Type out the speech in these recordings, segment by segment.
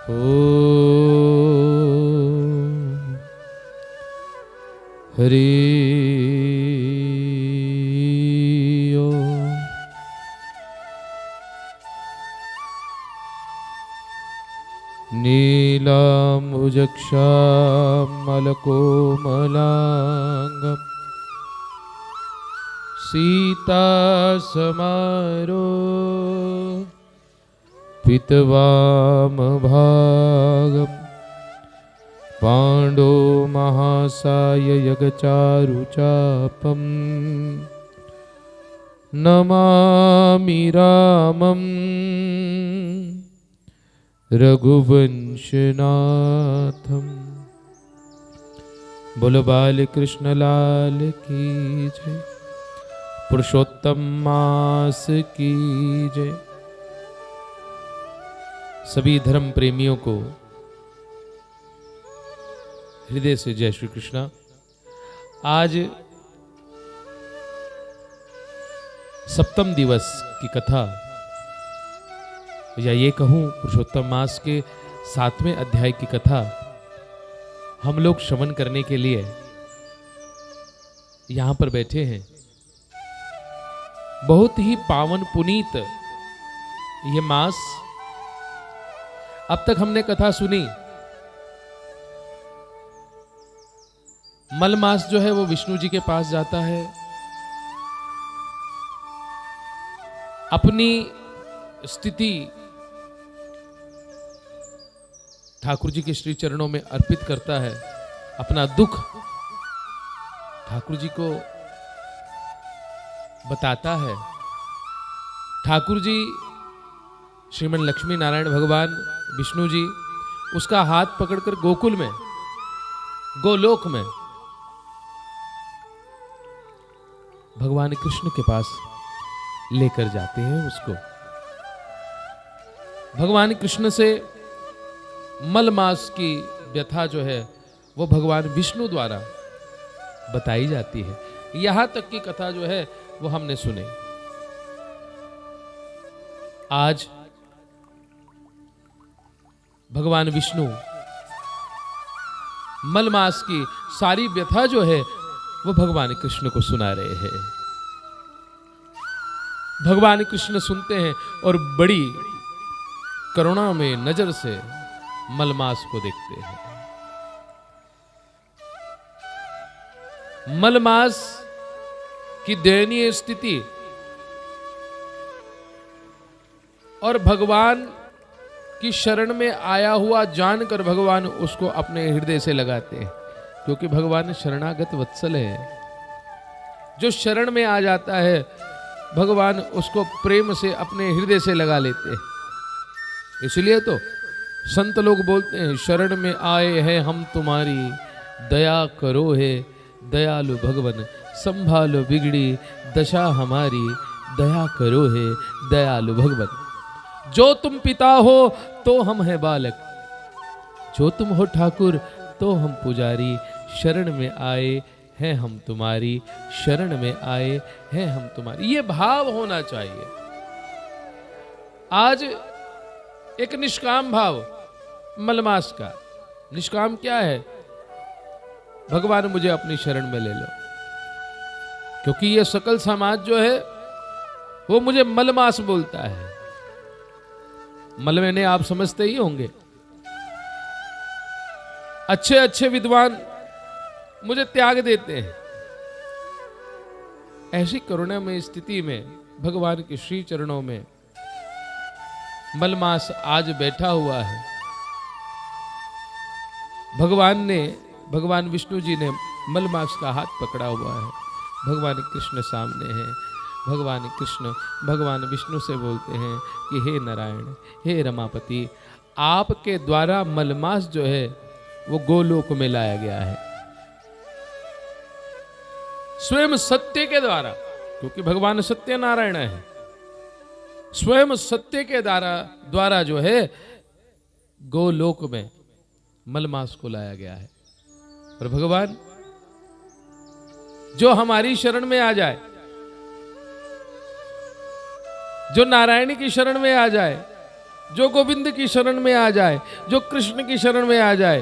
ओम हरि ओम। नीलाम्बुजक्षामलकोमलाङ्गं सीतासमारोपितवामभागं पाण्डो महासाययगचारुचापं नमामि रामं रघुवंशनाथम। बोलो बाल कृष्ण लाल की जय, पुरुषोत्तम मास की जय। सभी धर्म प्रेमियों को हृदय से जय श्री कृष्णा। आज सप्तम दिवस की कथा, या ये कहूं पुरुषोत्तम मास के 7वें अध्याय की कथा हम लोग श्रवण करने के लिए यहां पर बैठे हैं। बहुत ही पावन पुनीत ये मास। अब तक हमने कथा सुनी, मल मास जो है वो विष्णु जी के पास जाता है, अपनी स्थिति ठाकुर जी के श्री चरणों में अर्पित करता है, अपना दुख ठाकुर जी को बताता है। ठाकुर जी श्रीमन लक्ष्मी नारायण भगवान विष्णु जी उसका हाथ पकड़कर गोकुल में, गोलोक में भगवान कृष्ण के पास लेकर जाते हैं उसको। भगवान कृष्ण से मलमास की व्यथा जो है वो भगवान विष्णु द्वारा बताई जाती है। यहां तक की कथा जो है वो हमने सुनी। आज भगवान विष्णु मलमास की सारी व्यथा जो है वो भगवान कृष्ण को सुना रहे हैं। भगवान कृष्ण सुनते हैं और बड़ी करुणा में नजर से मलमास को देखते हैं। मलमास की दयनीय स्थिति और भगवान की शरण में आया हुआ जानकर भगवान उसको अपने हृदय से लगाते हैं, क्योंकि भगवान शरणागत वत्सल है। जो शरण में आ जाता है भगवान उसको प्रेम से अपने हृदय से लगा लेते हैं। इसलिए तो संत लोग बोलते हैं, शरण में आए हैं हम तुम्हारी, दया करो है दयालु भगवन, संभालो बिगड़ी दशा हमारी, दया करो है दयालु भगवन। जो तुम पिता हो तो हम हैं बालक, जो तुम हो ठाकुर तो हम पुजारी, शरण में आए हैं हम तुम्हारी, शरण में आए हैं हम तुम्हारी। ये भाव होना चाहिए। आज एक निष्काम भाव मलमास का। निष्काम क्या है? भगवान मुझे अपनी शरण में ले लो, क्योंकि ये सकल समाज जो है वो मुझे मलमास बोलता है। मलमेने आप समझते ही होंगे। अच्छे अच्छे विद्वान मुझे त्याग देते हैं। ऐसी करुणामय स्थिति में भगवान के श्री चरणों में मलमास आज बैठा हुआ है। भगवान विष्णु जी ने मलमास का हाथ पकड़ा हुआ है। भगवान कृष्ण सामने हैं। भगवान कृष्ण भगवान विष्णु से बोलते हैं कि हे नारायण, हे रमापति, आपके द्वारा मलमास जो है वो गोलोक में लाया गया है, स्वयं सत्य के द्वारा, क्योंकि भगवान सत्य नारायण है। स्वयं सत्य के द्वारा जो है गोलोक में मलमास को लाया गया है। और भगवान जो हमारी शरण में आ जाए, जो नारायण की शरण में आ जाए, जो गोविंद की शरण में आ जाए, जो कृष्ण की शरण में आ जाए,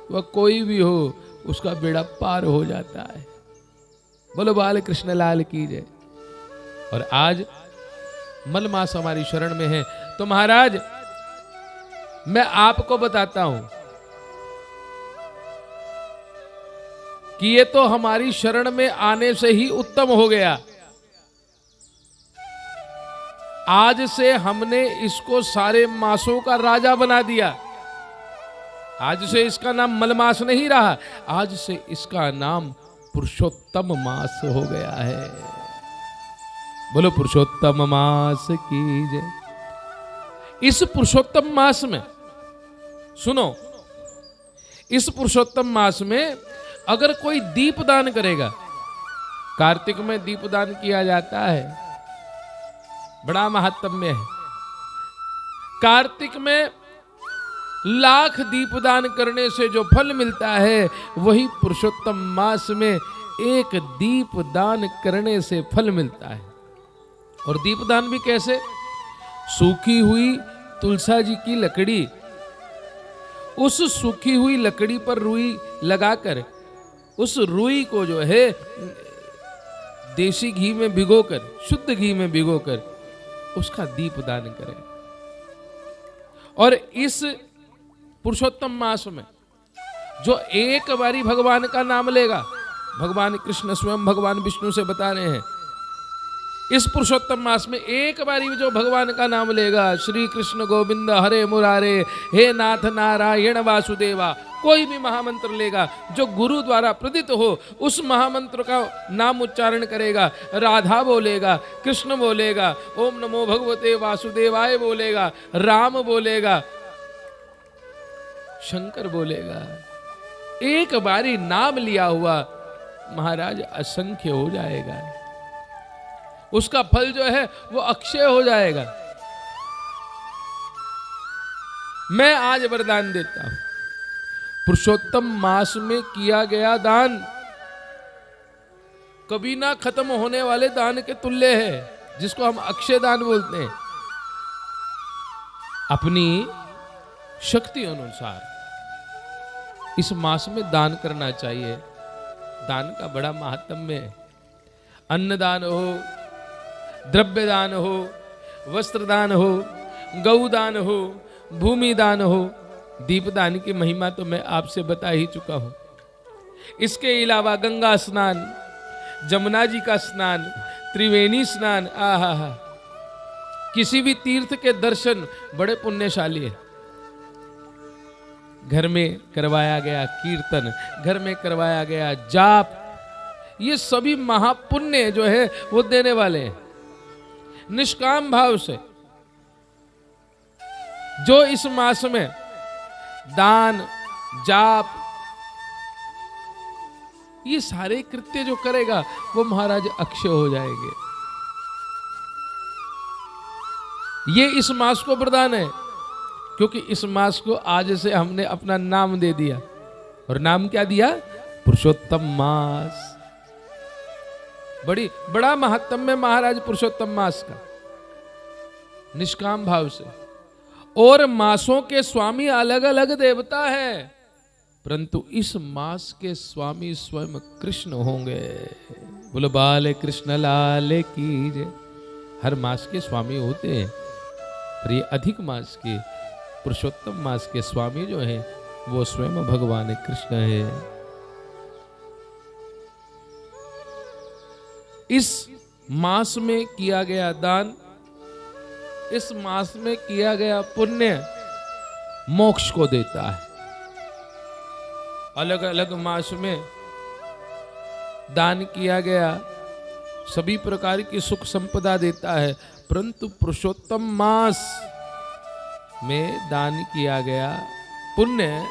वह कोई भी हो उसका बेड़ा पार हो जाता है। बोलो बाल कृष्ण लाल की जय। और आज मलमास हमारी शरण में है, तो महाराज मैं आपको बताता हूं कि ये तो हमारी शरण में आने से ही उत्तम हो गया। आज से हमने इसको सारे मासों का राजा बना दिया। आज से इसका नाम मलमास नहीं रहा, आज से इसका नाम पुरुषोत्तम मास हो गया है। बोलो पुरुषोत्तम मास की जय। इस पुरुषोत्तम मास में सुनो, इस पुरुषोत्तम मास में अगर कोई दीपदान करेगा, कार्तिक में दीपदान किया जाता है, बड़ा महात्म्य है। कार्तिक में लाख दीपदान करने से जो फल मिलता है, वही पुरुषोत्तम मास में एक दीपदान करने से फल मिलता है। और दीपदान भी कैसे? सूखी हुई तुलसा जी की लकड़ी, उस सूखी हुई लकड़ी पर रुई लगाकर, उस रुई को जो है देसी घी में भिगोकर, शुद्ध घी में भिगोकर उसका दीपदान करें। और इस पुरुषोत्तम मास में जो एक बारी भगवान का नाम लेगा, भगवान कृष्ण स्वयं भगवान विष्णु से बता रहे हैं, इस पुरुषोत्तम मास में एक बारी जो भगवान का नाम लेगा, श्री कृष्ण गोविंद हरे मुरारे, हे नाथ नारायण वासुदेवा, कोई भी महामंत्र लेगा जो गुरु द्वारा प्रदित हो, उस महामंत्र का नाम उच्चारण करेगा, राधा बोलेगा, कृष्ण बोलेगा, ओम नमो भगवते वासुदेवाय बोलेगा, राम बोलेगा, शंकर बोलेगा, एक बारी नाम लिया हुआ महाराज असंख्य हो जाएगा। उसका फल जो है वो अक्षय हो जाएगा। मैं आज वरदान देता हूं, पुरुषोत्तम मास में किया गया दान कभी ना खत्म होने वाले दान के तुल्य है, जिसको हम अक्षय दान बोलते हैं। अपनी शक्ति अनुसार इस मास में दान करना चाहिए। दान का बड़ा महात्म्य है। अन्नदान हो, द्रव्य दान हो, वस्त्र दान हो, गौ दान हो, भूमि दान हो, दीपदान की महिमा तो मैं आपसे बता ही चुका हूं। इसके अलावा गंगा स्नान, जमुना जी का स्नान, त्रिवेणी स्नान, आहा, किसी भी तीर्थ के दर्शन बड़े पुण्यशाली है। घर में करवाया गया कीर्तन, घर में करवाया गया जाप, ये सभी महापुण्य जो है वो देने वाले हैं। निष्काम भाव से जो इस मास में दान, जाप, ये सारे कृत्य जो करेगा वो महाराज अक्षय हो जाएंगे। ये इस मास को वरदान है, क्योंकि इस मास को आज से हमने अपना नाम दे दिया। और नाम क्या दिया? पुरुषोत्तम मास। बड़ा महात्म्य महाराज पुरुषोत्तम मास का, निष्काम भाव से। और मासों के स्वामी अलग अलग देवता है, परंतु इस मास के स्वामी स्वयं कृष्ण होंगे। बोलो बाल कृष्ण लाल की जय। हर मास के स्वामी होते हैं, पर ये अधिक मास के पुरुषोत्तम मास के स्वामी जो हैं वो स्वयं भगवान कृष्ण है। इस मास में किया गया दान, इस मास में किया गया पुण्य मोक्ष को देता है। अलग अलग मास में दान किया गया सभी प्रकार की सुख संपदा देता है, परंतु पुरुषोत्तम मास में दान किया गया पुण्य,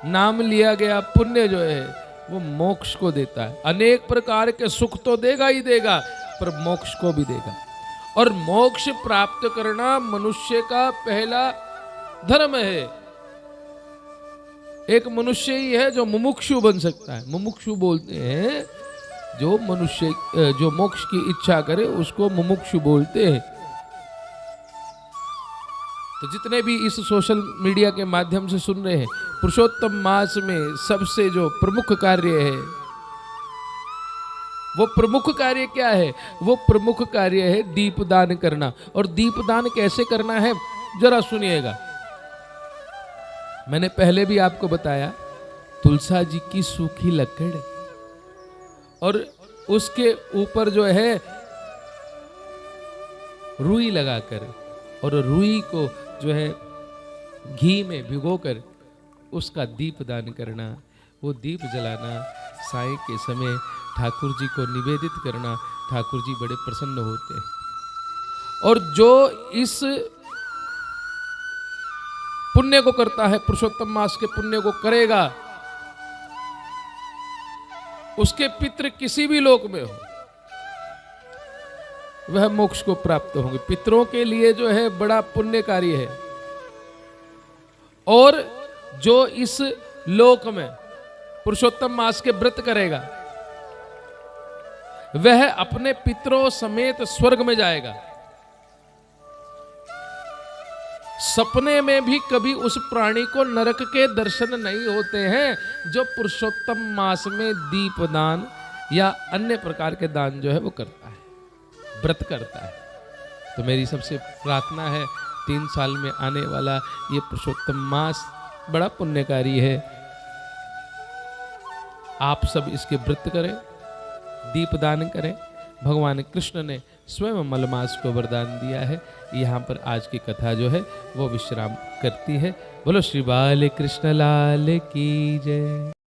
नाम लिया गया पुण्य जो है वो मोक्ष को देता है। अनेक प्रकार के सुख तो देगा ही देगा, पर मोक्ष को भी देगा। और मोक्ष प्राप्त करना मनुष्य का पहला धर्म है। एक मनुष्य ही है जो मुमुक्षु बन सकता है। मुमुक्षु बोलते हैं जो मनुष्य जो मोक्ष की इच्छा करे उसको मुमुक्षु बोलते हैं। तो जितने भी इस सोशल मीडिया के माध्यम से सुन रहे हैं, पुरुषोत्तम मास में सबसे जो प्रमुख कार्य है, वो प्रमुख कार्य क्या है? वो प्रमुख कार्य है दीपदान करना। और दीपदान कैसे करना है जरा सुनिएगा। मैंने पहले भी आपको बताया, तुलसा जी की सूखी लकड़ और उसके ऊपर जो है रुई लगाकर, और रुई को जो है घी में भिगोकर उसका दीपदान करना, वो दीप जलाना, साय के समय ठाकुर जी को निवेदित करना, ठाकुर जी बड़े प्रसन्न होते हैं। और जो इस पुण्य को करता है, पुरुषोत्तम मास के पुण्य को करेगा, उसके पितृ किसी भी लोक में हो, वह मोक्ष को प्राप्त होंगे। पितरों के लिए जो है बड़ा पुण्य कार्य है। और जो इस लोक में पुरुषोत्तम मास के व्रत करेगा, वह अपने पितरों समेत स्वर्ग में जाएगा। सपने में भी कभी उस प्राणी को नरक के दर्शन नहीं होते हैं जो पुरुषोत्तम मास में दीपदान या अन्य प्रकार के दान जो है वो करता है, व्रत करता है। तो मेरी सबसे प्रार्थना है, 3 साल में आने वाला ये पुरुषोत्तम मास बड़ा पुण्यकारी है। आप सब इसके व्रत करें, दीपदान करें। भगवान कृष्ण ने स्वयं मलमास को वरदान दिया है। यहाँ पर आज की कथा जो है वो विश्राम करती है। बोलो श्री बाल कृष्ण लाल की जय।